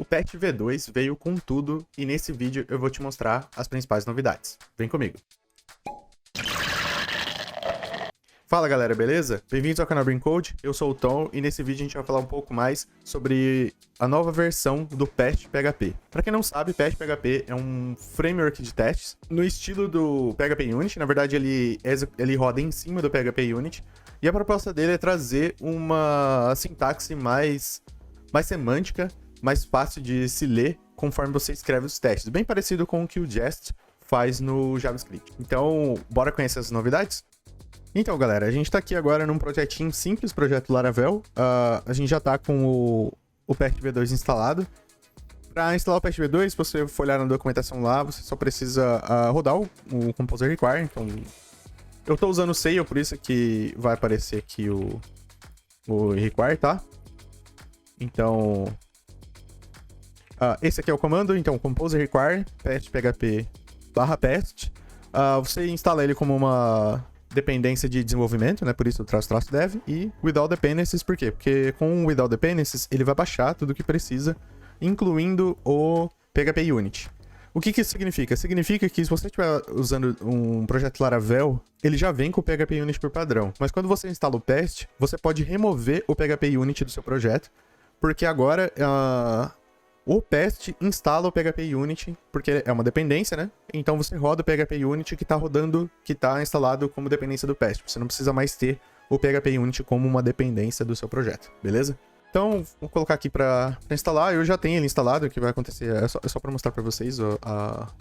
O patch V2 veio com tudo e nesse vídeo eu vou te mostrar as principais novidades. Vem comigo. Fala galera, beleza? Bem-vindos ao canal BrainCode, eu sou o Tom e nesse vídeo a gente vai falar um pouco mais sobre a nova versão do PEST PHP. Pra quem não sabe, PEST PHP é um framework de testes no estilo do PHP Unit. Na verdade ele roda em cima do PHP Unit e a proposta dele é trazer uma sintaxe mais semântica, mais fácil de se ler conforme você escreve os testes, bem parecido com o que o Jest faz no JavaScript. Então, bora conhecer as novidades? Então, galera, a gente tá aqui agora num projetinho simples, projeto Laravel. A gente já tá com o PEST V2 instalado. Para instalar o PEST V2, se você for olhar na documentação lá, você só precisa rodar o Composer Require. Então, eu tô usando o Sail, por isso que vai aparecer aqui o Require, tá? Então, esse aqui é o comando. Então, Composer Require, PEST PHP /PEST. Você instala ele como uma dependência de desenvolvimento, né? Por isso o --dev e without dependencies. Por quê? Porque com o without dependencies ele vai baixar tudo que precisa, incluindo o PHP Unit. O que isso significa? Significa que se você estiver usando um projeto Laravel, ele já vem com o PHP Unit por padrão. Mas quando você instala o PEST, você pode remover o PHP Unit do seu projeto, porque agora o PEST instala o PHP Unit, porque é uma dependência, né? Então você roda o PHP Unit que está instalado como dependência do PEST. Você não precisa mais ter o PHP Unit como uma dependência do seu projeto, beleza? Então, vou colocar aqui para instalar. Eu já tenho ele instalado. O que vai acontecer é só para mostrar para vocês. A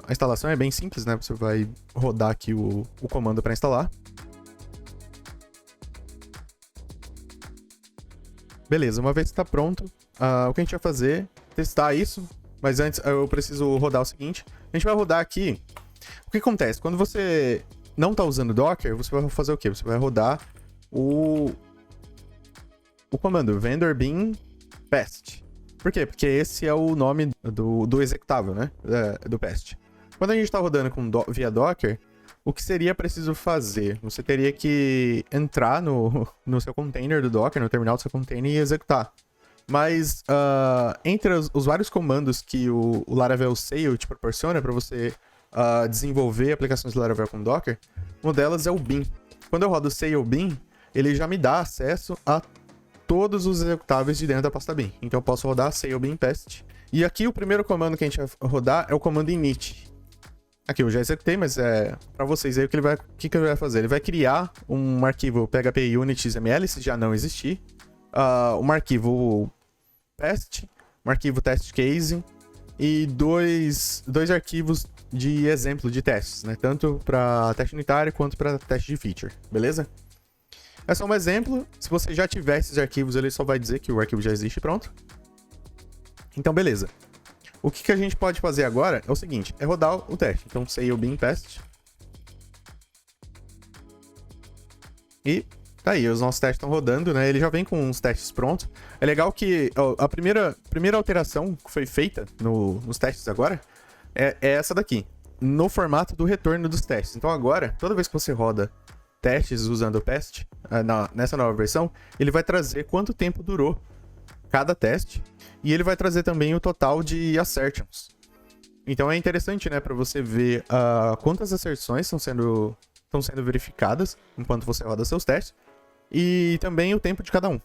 instalação é bem simples, né? Você vai rodar aqui o comando para instalar. Beleza, uma vez que está pronto, o que a gente vai fazer é testar isso, mas antes eu preciso rodar o seguinte. A gente vai rodar aqui. O que acontece? Quando você não está usando Docker, você vai fazer o quê? Você vai rodar o comando vendor bin pest. Por quê? Porque esse é o nome do executável, né? Do pest. Quando a gente está rodando via Docker, o que seria preciso fazer? Você teria que entrar no seu container do Docker, no terminal do seu container e executar. Mas entre os vários comandos que o Laravel Sail te proporciona para você desenvolver aplicações de Laravel com Docker, uma delas é o bin. Quando eu rodo o Sail bin, ele já me dá acesso a todos os executáveis de dentro da pasta bin. Então eu posso rodar Sail bin pest. E aqui o primeiro comando que a gente vai rodar é o comando init. Aqui eu já executei, mas para vocês aí o que ele vai fazer? Ele vai criar um arquivo PHP Unit XML, se já não existir, um arquivo pest, um arquivo test case e dois arquivos de exemplo de testes, né? Tanto para teste unitário quanto para teste de feature, beleza? É só um exemplo. Se você já tiver esses arquivos, ele só vai dizer que o arquivo já existe, pronto. Então, beleza. O que a gente pode fazer agora é o seguinte, é rodar o teste. Então, sail bin pest. E tá aí, os nossos testes estão rodando, né? Ele já vem com uns testes prontos. É legal que a primeira alteração que foi feita nos testes agora é essa daqui, no formato do retorno dos testes. Então agora, toda vez que você roda testes usando o PEST, nessa nova versão, ele vai trazer quanto tempo durou cada teste. E ele vai trazer também o total de assertions. Então é interessante, né, para você ver quantas asserções estão sendo verificadas enquanto você roda seus testes. E também o tempo de cada um.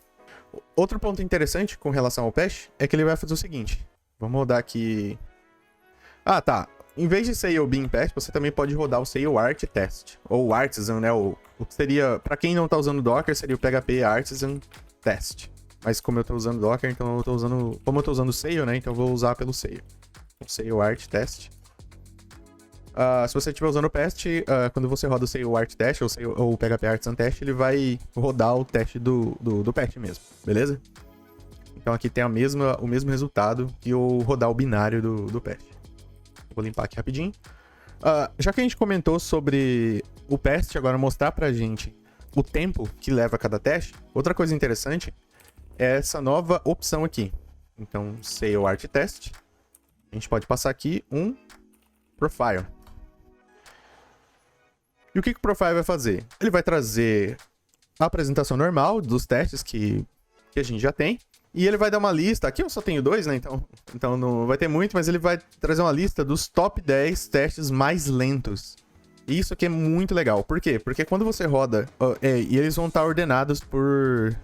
Outro ponto interessante com relação ao PEST é que ele vai fazer o seguinte. Vamos rodar aqui. Tá. Em vez de Sail bin pest, você também pode rodar o Sail art test. Ou artisan, né? O que seria, para quem não está usando Docker, seria o PHP artisan test. Mas como eu tô usando Docker, então como eu tô usando o Sail, né? Então eu vou usar pelo Sail. O Sail art test. Se você estiver usando o PEST, quando você roda o Sail art test ou o PHP artisan test, ele vai rodar o teste do PEST mesmo, beleza? Então aqui tem o mesmo resultado que eu rodar o binário do PEST. Vou limpar aqui rapidinho. Já que a gente comentou sobre o PEST, agora mostrar pra gente o tempo que leva cada teste, outra coisa interessante é essa nova opção aqui. Então, Sail art test. A gente pode passar aqui um profile. E o que o profile vai fazer? Ele vai trazer a apresentação normal dos testes que a gente já tem. E ele vai dar uma lista, aqui eu só tenho 2, né, então não vai ter muito, mas ele vai trazer uma lista dos top 10 testes mais lentos. Isso aqui é muito legal. Por quê? Porque quando você roda, e eles vão estar ordenados por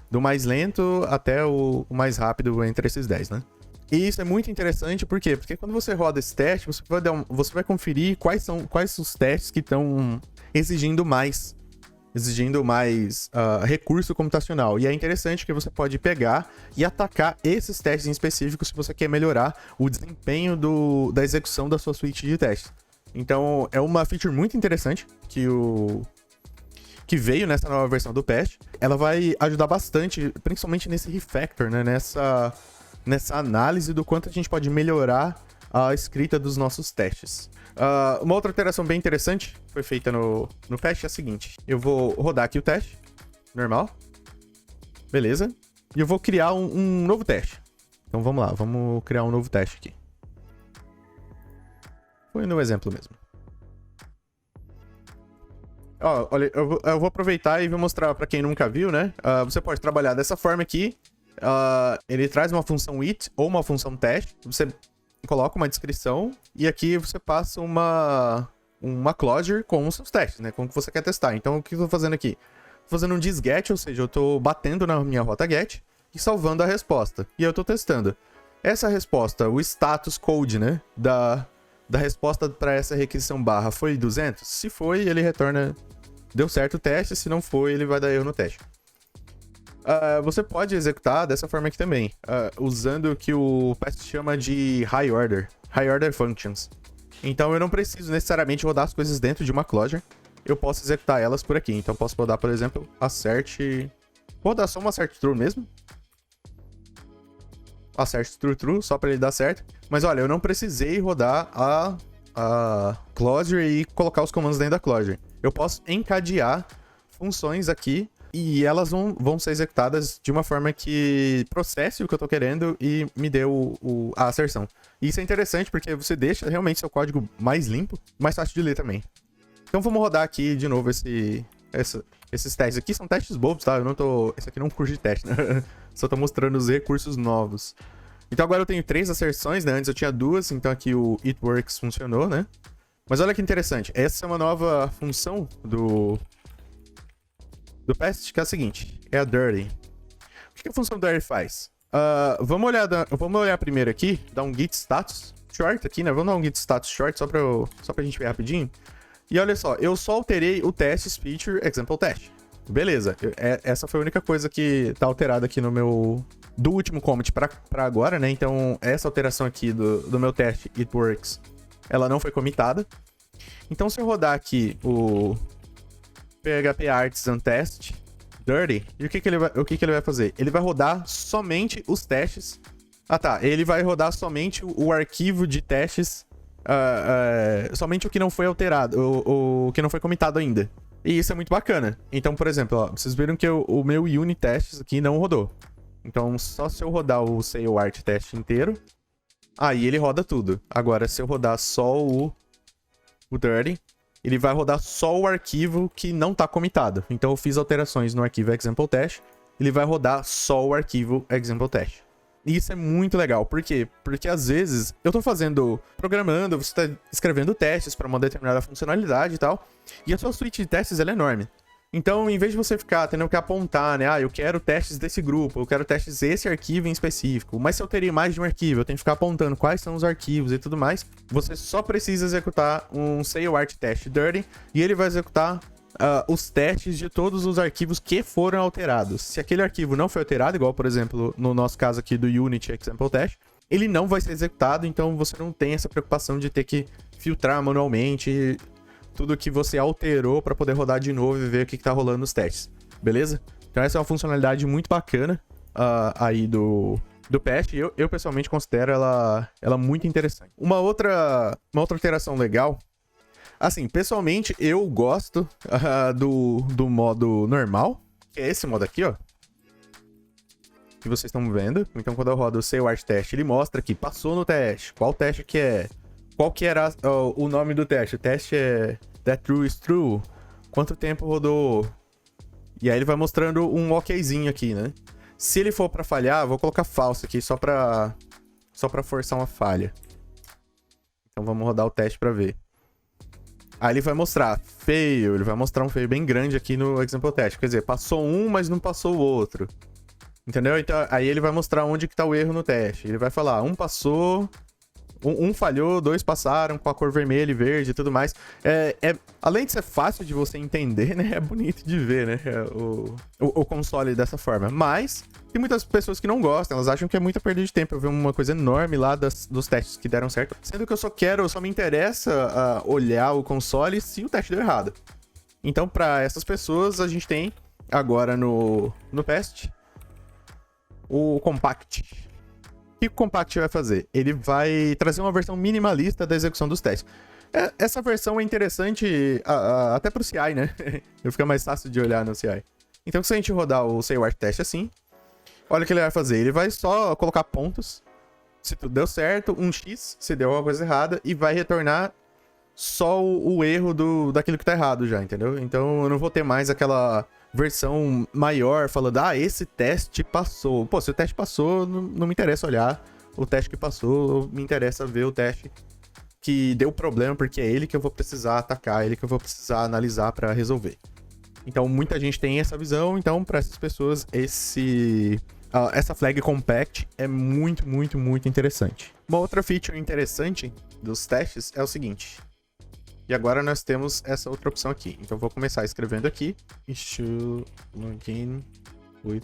do mais lento até o mais rápido entre esses 10, né? E isso é muito interessante, por quê? Porque quando você roda esse teste, você vai conferir quais os testes que estão exigindo mais recurso computacional. E é interessante que você pode pegar e atacar esses testes em específico se você quer melhorar o desempenho da execução da sua suite de testes. Então, é uma feature muito interessante que veio nessa nova versão do patch. Ela vai ajudar bastante, principalmente nesse refactor, né? Nessa análise do quanto a gente pode melhorar a escrita dos nossos testes. Uma outra alteração bem interessante que foi feita no patch é a seguinte. Eu vou rodar aqui o teste, normal. Beleza. E eu vou criar um novo teste. Então vamos lá, vamos criar um novo teste aqui. Foi no exemplo mesmo. Olha, eu vou aproveitar e vou mostrar para quem nunca viu, né? Você pode trabalhar dessa forma aqui. Ele traz uma função it ou uma função teste. Você coloca uma descrição e aqui você passa uma closure com os seus testes, né? Com o que você quer testar. Então, o que eu tô fazendo aqui? Tô fazendo um disget, ou seja, eu tô batendo na minha rota get e salvando a resposta. E eu tô testando. Essa resposta, o status code, né? Da resposta para essa requisição barra foi 200? Se foi, ele retorna deu certo o teste. Se não foi, ele vai dar erro no teste. Você pode executar dessa forma aqui também, usando o que o PEST chama de High Order Functions. Então eu não preciso necessariamente rodar as coisas dentro de uma closure, eu posso executar elas por aqui. Então eu posso rodar, por exemplo, assert... Vou rodar só uma assert true mesmo. Assert true, só para ele dar certo. Mas olha, eu não precisei rodar a closure e colocar os comandos dentro da closure. Eu posso encadear funções aqui e elas vão ser executadas de uma forma que processe o que eu tô querendo e me dê a asserção. E isso é interessante porque você deixa realmente seu código mais limpo, mais fácil de ler também. Então vamos rodar aqui de novo esses testes aqui. São testes bobos, tá? Esse aqui não é um curso de teste, né? Só tô mostrando os recursos novos. Então agora eu tenho 3 asserções, né? Antes eu tinha 2, então aqui o it works funcionou, né? Mas olha que interessante. Essa é uma nova função do PEST, que é a seguinte. É a dirty. O que a função dirty faz? Vamos olhar primeiro aqui, dar um git status short aqui, né? Vamos dar um git status short só pra gente ver rapidinho. E olha só, eu só alterei o tests feature example test. Beleza, essa foi a única coisa que tá alterada aqui no meu... Do último commit pra agora, né? Então, essa alteração aqui do meu teste it works, ela não foi commitada. Então, se eu rodar aqui o PHP artisan test dirty, e o que ele vai fazer? Ele vai rodar somente os testes. Ele vai rodar somente o arquivo de testes, somente o que não foi alterado, o que não foi commitado ainda. E isso é muito bacana. Então, por exemplo, vocês viram que o meu unit tests aqui não rodou. Então, só se eu rodar o sailart test inteiro, aí ele roda tudo. Agora, se eu rodar só o dirty, ele vai rodar só o arquivo que não está commitado. Então, eu fiz alterações no arquivo example test, ele vai rodar só o arquivo example test. E isso é muito legal. Por quê? Porque às vezes eu tô programando, você tá escrevendo testes para uma determinada funcionalidade e tal, e a sua suite de testes ela é enorme. Então, em vez de você ficar tendo que apontar, né? Eu quero testes desse grupo, eu quero testes desse arquivo em específico. Mas se eu teria mais de um arquivo, eu tenho que ficar apontando quais são os arquivos e tudo mais. Você só precisa executar um sailart test dirty e ele vai executar os testes de todos os arquivos que foram alterados. Se aquele arquivo não foi alterado, igual, por exemplo, no nosso caso aqui do Unity Example Test, ele não vai ser executado, então você não tem essa preocupação de ter que filtrar manualmente tudo que você alterou para poder rodar de novo e ver o que tá rolando nos testes, beleza? Então essa é uma funcionalidade muito bacana aí do patch, e eu pessoalmente considero ela muito interessante. Uma outra alteração legal, assim, pessoalmente eu gosto do modo normal, que é esse modo aqui, ó, que vocês estão vendo. Então quando eu rodo o sailart test, ele mostra que passou no teste, qual teste que é, qual que era o nome do teste. O teste é that true is true, quanto tempo rodou, e aí ele vai mostrando um okzinho aqui, né? Se ele for pra falhar, eu vou colocar falso aqui só pra forçar uma falha. Então vamos rodar o teste pra ver. Aí ele vai mostrar fail, ele vai mostrar um fail bem grande aqui no example test. Quer dizer, passou um, mas não passou o outro. Entendeu? Então aí ele vai mostrar onde que tá o erro no teste. Ele vai falar, um passou, um falhou, 2 passaram com a cor vermelha e verde e tudo mais. Além de ser fácil de você entender, né? É bonito de ver, né? O console dessa forma. Mas tem muitas pessoas que não gostam, elas acham que é muita perda de tempo. Eu vi uma coisa enorme lá dos testes que deram certo. Sendo que só me interessa olhar o console se o teste deu errado. Então, para essas pessoas, a gente tem agora no teste o Compact. O que o Compact vai fazer? Ele vai trazer uma versão minimalista da execução dos testes. Essa versão é interessante até pro CI, né? Fica mais fácil de olhar no CI. então, se a gente rodar o Say Test assim, olha o que ele vai fazer. Ele vai só colocar pontos, se tudo deu certo, um X, se deu alguma coisa errada, e vai retornar só o erro daquilo que tá errado já, entendeu? Então, eu não vou ter mais aquela versão maior falando, esse teste passou. Pô, se o teste passou, não me interessa olhar o teste que passou, me interessa ver o teste que deu problema, porque é ele que eu vou precisar atacar, é ele que eu vou precisar analisar para resolver. Então, muita gente tem essa visão, então, para essas pessoas, essa flag compact é muito, muito, muito interessante. Uma outra feature interessante dos testes é o seguinte. E agora nós temos essa outra opção aqui. Então, eu vou começar escrevendo aqui. Issue login with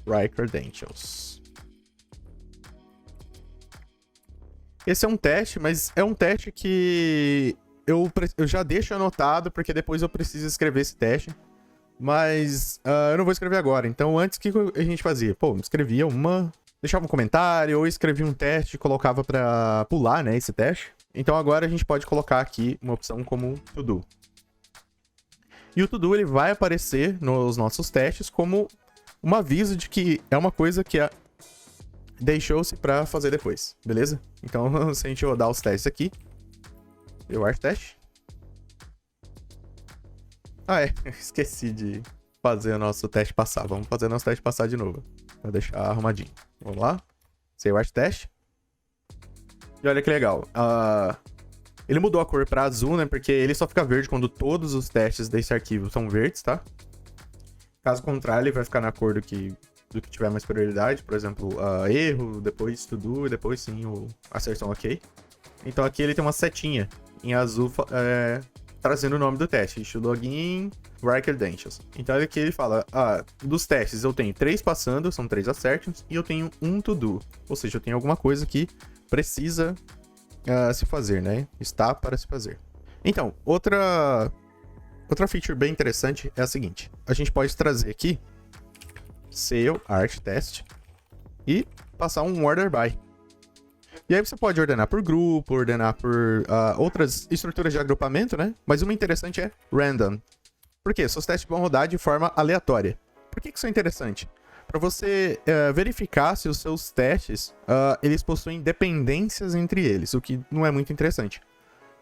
right credentials. Esse é um teste, mas é um teste que eu já deixo anotado, porque depois eu preciso escrever esse teste. Mas eu não vou escrever agora. Então, antes, o que a gente fazia? Pô, escrevia deixava um comentário, ou escrevia um teste e colocava pra pular, né, esse teste. Então, agora a gente pode colocar aqui uma opção como to-do. E o to-do, ele vai aparecer nos nossos testes como um aviso de que é uma coisa que deixou-se pra fazer depois, beleza? Então, se a gente rodar os testes aqui, eu acho teste. Esqueci de fazer o nosso teste passar. Vamos fazer o nosso teste passar de novo. Vou deixar arrumadinho. Vamos lá. Save as teste. E olha que legal. Ele mudou a cor pra azul, né? Porque ele só fica verde quando todos os testes desse arquivo são verdes, tá? Caso contrário, ele vai ficar na cor do que tiver mais prioridade. Por exemplo, erro, depois to-do e depois sim o asserção ok. Então aqui ele tem uma setinha em azul trazendo o nome do teste. Issue login, right credentials. Então aqui ele fala, dos testes eu tenho 3 passando, são 3 assertions, e eu tenho um to-do. Ou seja, eu tenho alguma coisa que precisa se fazer, né? Está para se fazer. Então, outra feature bem interessante é a seguinte. A gente pode trazer aqui Sale Art Test e passar um Order By. E aí você pode ordenar por grupo, ordenar por outras estruturas de agrupamento, né? Mas uma interessante é Random. Por quê? Seus testes vão rodar de forma aleatória. Por que isso é interessante? Para você verificar se os seus testes eles possuem dependências entre eles, o que não é muito interessante.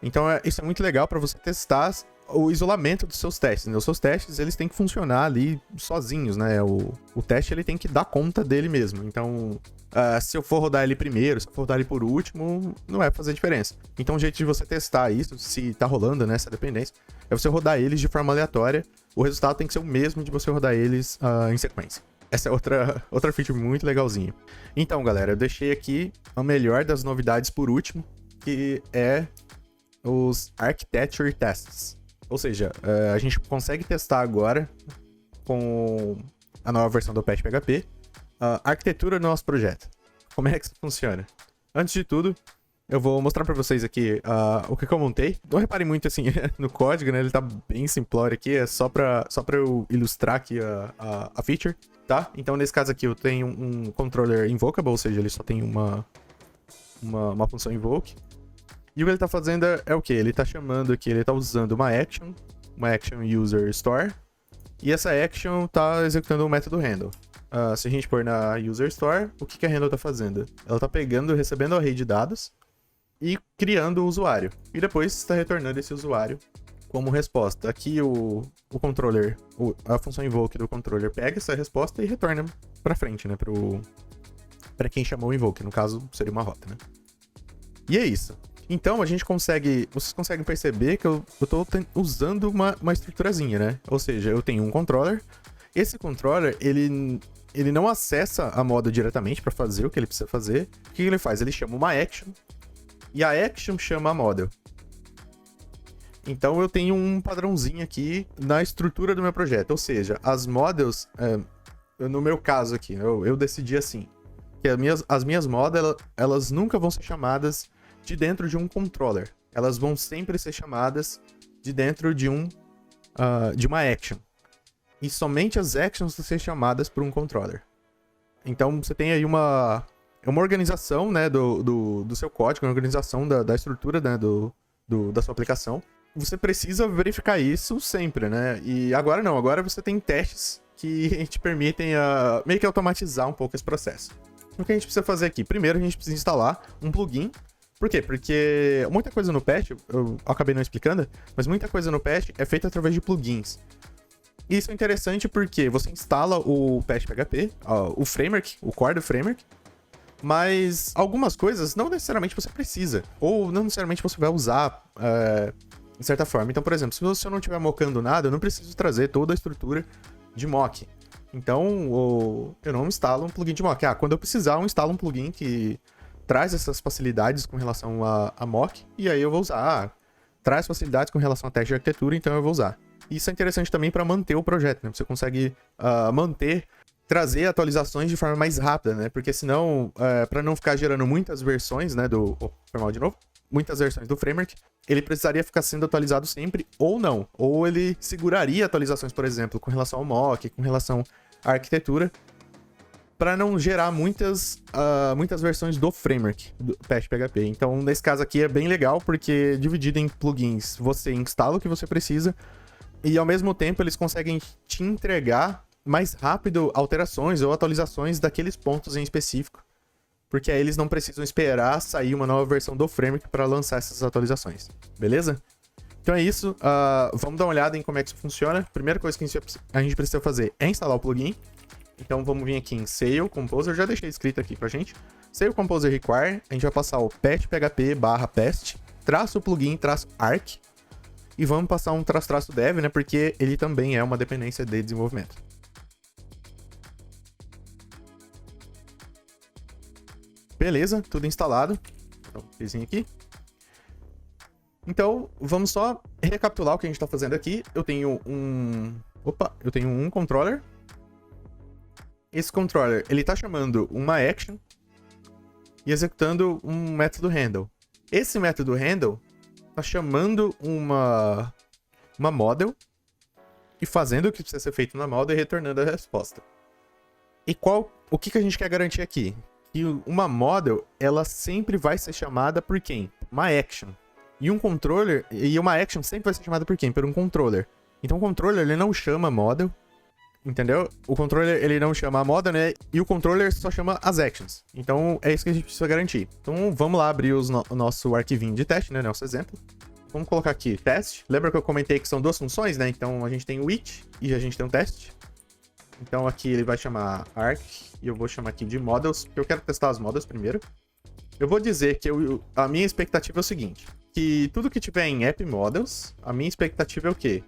Então isso é muito legal para você testar o isolamento dos seus testes, né? Os seus testes eles têm que funcionar ali sozinhos, né? O teste ele tem que dar conta dele mesmo. Então, se eu for rodar ele primeiro, se eu for rodar ele por último, não vai fazer diferença. Então, o jeito de você testar isso, se tá rolando, né, essa dependência, é você rodar eles de forma aleatória. O resultado tem que ser o mesmo de você rodar eles em sequência. Essa é outra feature muito legalzinha. Então, galera, eu deixei aqui a melhor das novidades por último, que é os Architecture Tests. Ou seja, a gente consegue testar agora, com a nova versão do Patch PHP, a arquitetura do nosso projeto. Como é que isso funciona? Antes de tudo, eu vou mostrar pra vocês aqui o que eu montei. Não reparem muito assim no código, né? Ele tá bem simplório aqui, é só pra eu ilustrar aqui a feature, tá? Então, nesse caso aqui, eu tenho um controller invocable, ou seja, ele só tem uma função invoke. E o que ele tá fazendo é o quê? Ele tá chamando aqui, ele tá usando uma action user store, e essa action tá executando o método handle. Se a gente pôr na user store, o que a handle tá fazendo? Ela tá recebendo o array de dados e criando o usuário. E depois está retornando esse usuário como resposta. Aqui o controller, a função invoke do controller pega essa resposta e retorna pra frente, né? Pra quem chamou o invoke, no caso seria uma rota, né? E é isso. Então vocês conseguem perceber que eu tô usando uma estruturazinha, né? Ou seja, eu tenho um controller. Esse controller, ele não acessa a model diretamente para fazer o que ele precisa fazer. O que ele faz? Ele chama uma action e a action chama a model. Então eu tenho um padrãozinho aqui na estrutura do meu projeto. Ou seja, as models, no meu caso aqui, eu decidi assim, que as minhas models, elas nunca vão ser chamadas de dentro de um controller. Elas vão sempre ser chamadas de dentro de uma action. E somente as actions vão ser chamadas por um controller. Então você tem aí uma organização, né, do seu código, uma organização da estrutura, né, da sua aplicação. Você precisa verificar isso sempre, né? E agora não, agora você tem testes que te permitem meio que automatizar um pouco esse processo. O que a gente precisa fazer aqui? Primeiro a gente precisa instalar um plugin. Por quê? Porque muita coisa no patch, eu acabei não explicando, mas muita coisa no patch é feita através de plugins. Isso é interessante porque você instala o patch PHP, o framework, o core do framework, mas algumas coisas não necessariamente você precisa, ou não necessariamente você vai usar de certa forma. Então, por exemplo, se eu não estiver mockando nada, eu não preciso trazer toda a estrutura de mock. Então, eu não instalo um plugin de mock. Quando eu precisar, eu instalo um plugin que traz essas facilidades com relação a mock, e aí eu vou usar. Traz facilidades com relação a teste de arquitetura, então eu vou usar. Isso é interessante também para manter o projeto, né? Você consegue trazer atualizações de forma mais rápida, né? Porque senão, para não ficar gerando muitas versões, né, muitas versões do framework, ele precisaria ficar sendo atualizado sempre, ou não. Ou ele seguraria atualizações, por exemplo, com relação ao mock, com relação à arquitetura, para não gerar muitas versões do framework, do patch PHP. Então, nesse caso aqui é bem legal, porque dividido em plugins, você instala o que você precisa, e ao mesmo tempo eles conseguem te entregar mais rápido alterações ou atualizações daqueles pontos em específico, porque aí eles não precisam esperar sair uma nova versão do framework para lançar essas atualizações, beleza? Então é isso, vamos dar uma olhada em como é que isso funciona. Primeira coisa que a gente precisa fazer é instalar o plugin. Então vamos vir aqui em Sail Composer, já deixei escrito aqui pra gente. Sail Composer Require, a gente vai passar o patch PHP /pest, traço plugin, traço arc, e vamos passar um traço dev, né, porque ele também é uma dependência de desenvolvimento. Beleza, tudo instalado. Então, fizinho aqui. Então, vamos só recapitular o que a gente está fazendo aqui. Eu tenho um controller. Esse controller, ele está chamando uma action e executando um método handle. Esse método handle está chamando uma model e fazendo o que precisa ser feito na model e retornando a resposta. E o que a gente quer garantir aqui? Que uma model, ela sempre vai ser chamada por quem? Uma action. E uma action sempre vai ser chamada por quem? Por um controller. Então o controller, ele não chama a model, entendeu? O controller, ele não chama a model, né? E o controller só chama as actions. Então é isso que a gente precisa garantir. Então vamos lá abrir o nosso arquivinho de teste, né? Nosso exemplo. Vamos colocar aqui teste. Lembra que eu comentei que são duas funções, né? Então a gente tem o it e a gente tem um teste. Então aqui ele vai chamar arc e eu vou chamar aqui de models, porque eu quero testar as models primeiro. Eu vou dizer que a minha expectativa é o seguinte, que tudo que tiver em app models, a minha expectativa é o quê?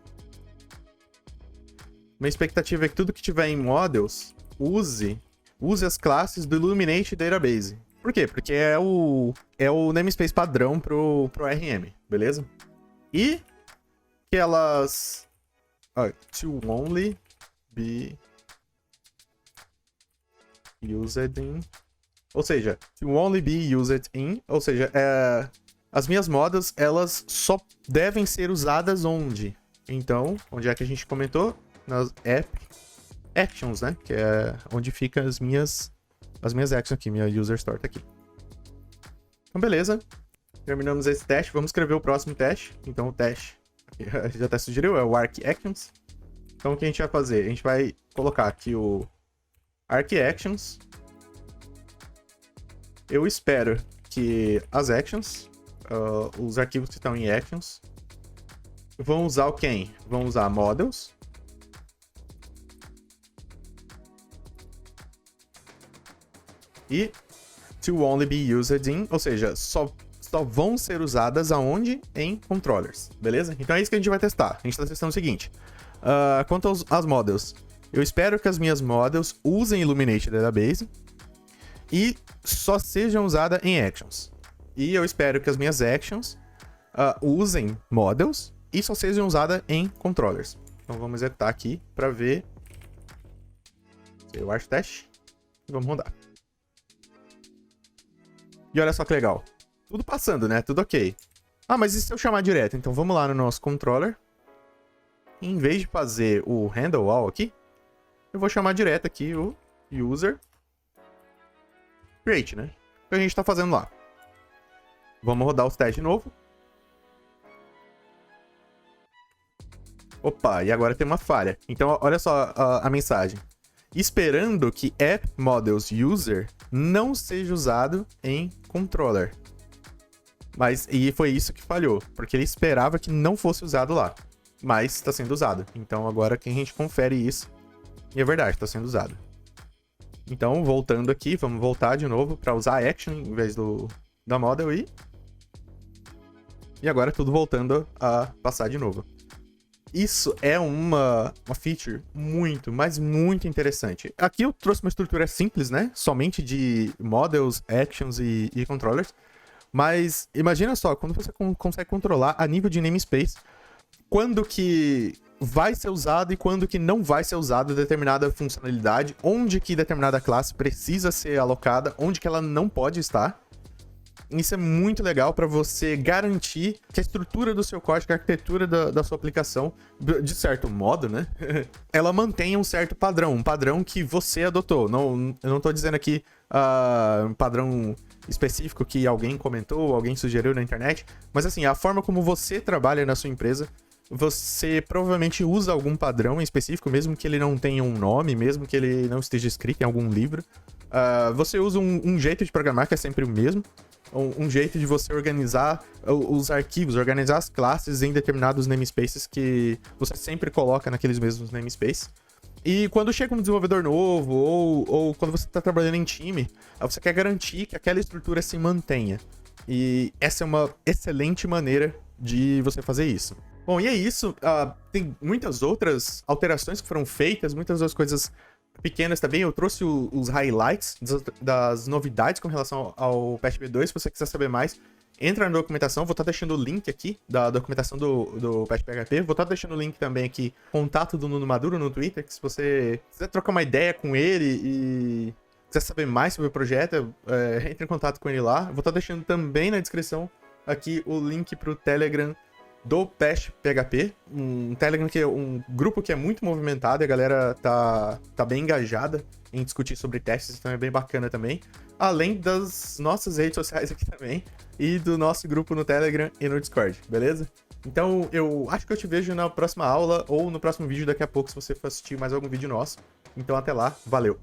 Minha expectativa é que tudo que tiver em models use as classes do Illuminate Database. Por quê? Porque é o namespace padrão pro RM, beleza? E que elas to only be used in, ou seja, to only be used in, ou seja, as minhas models, elas só devem ser usadas onde? Então, onde é que a gente comentou? Nas app actions, né? Que é onde ficam as minhas actions aqui, minha user store tá aqui. Então, beleza. Terminamos esse teste, vamos escrever o próximo teste. Então, o teste, já até sugeriu, é o arc actions. Então, o que a gente vai fazer? A gente vai colocar aqui o arc actions. Eu espero que as actions, os arquivos que estão em actions, vão usar o quem? Vão usar models. E to only be used in, ou seja, só vão ser usadas aonde? Em controllers, beleza? Então é isso que a gente vai testar. A gente está testando o seguinte. Quanto às models, eu espero que as minhas models usem Illuminate Database e só sejam usadas em actions. E eu espero que as minhas actions usem models e só sejam usadas em controllers. Então vamos executar aqui para ver. Eu acho teste. E vamos rodar. E olha só que legal. Tudo passando, né? Tudo ok. Mas e se eu chamar direto? Então vamos lá no nosso controller. E em vez de fazer o handle all aqui, eu vou chamar direto aqui o user create, né? O que a gente está fazendo lá. Vamos rodar os testes de novo. Opa, e agora tem uma falha. Então olha só a mensagem. Esperando que app models user não seja usado em controller. E foi isso que falhou, porque ele esperava que não fosse usado lá, mas está sendo usado. Então agora que a gente confere isso, e é verdade, está sendo usado. Então voltando aqui, vamos voltar de novo para usar action em vez da model e agora tudo voltando a passar de novo. Isso é uma feature muito, mas muito interessante. Aqui eu trouxe uma estrutura simples, né? Somente de models, actions e controllers. Mas imagina só, quando você consegue controlar a nível de namespace, quando que vai ser usado e quando que não vai ser usado determinada funcionalidade, onde que determinada classe precisa ser alocada, onde que ela não pode estar. Isso é muito legal para você garantir que a estrutura do seu código, a arquitetura da sua aplicação, de certo modo, né? Ela mantenha um certo padrão, um padrão que você adotou. Eu não tô dizendo aqui um padrão específico que alguém comentou, alguém sugeriu na internet, mas assim, a forma como você trabalha na sua empresa, você provavelmente usa algum padrão em específico, mesmo que ele não tenha um nome, mesmo que ele não esteja escrito em algum livro. Você usa um jeito de programar que é sempre o mesmo. Um jeito de você organizar os arquivos, organizar as classes em determinados namespaces que você sempre coloca naqueles mesmos namespaces. E quando chega um desenvolvedor novo ou quando você está trabalhando em time, você quer garantir que aquela estrutura se mantenha. E essa é uma excelente maneira de você fazer isso. Bom, e é isso. Tem muitas outras alterações que foram feitas, muitas outras coisas pequenas também. Eu trouxe os highlights das novidades com relação ao Patch V2. Se você quiser saber mais, entra na documentação. Vou estar deixando o link aqui da documentação do Patch PHP. Vou estar deixando o link também aqui, contato do Nuno Maduro no Twitter, que se você quiser trocar uma ideia com ele e quiser saber mais sobre o projeto, entre em contato com ele lá. Vou estar deixando também na descrição aqui o link para o Telegram do Patch PHP, um Telegram que é um grupo que é muito movimentado e a galera tá bem engajada em discutir sobre testes, então é bem bacana também. Além das nossas redes sociais aqui também e do nosso grupo no Telegram e no Discord, beleza? Então eu acho que eu te vejo na próxima aula ou no próximo vídeo daqui a pouco se você for assistir mais algum vídeo nosso. Então até lá, valeu!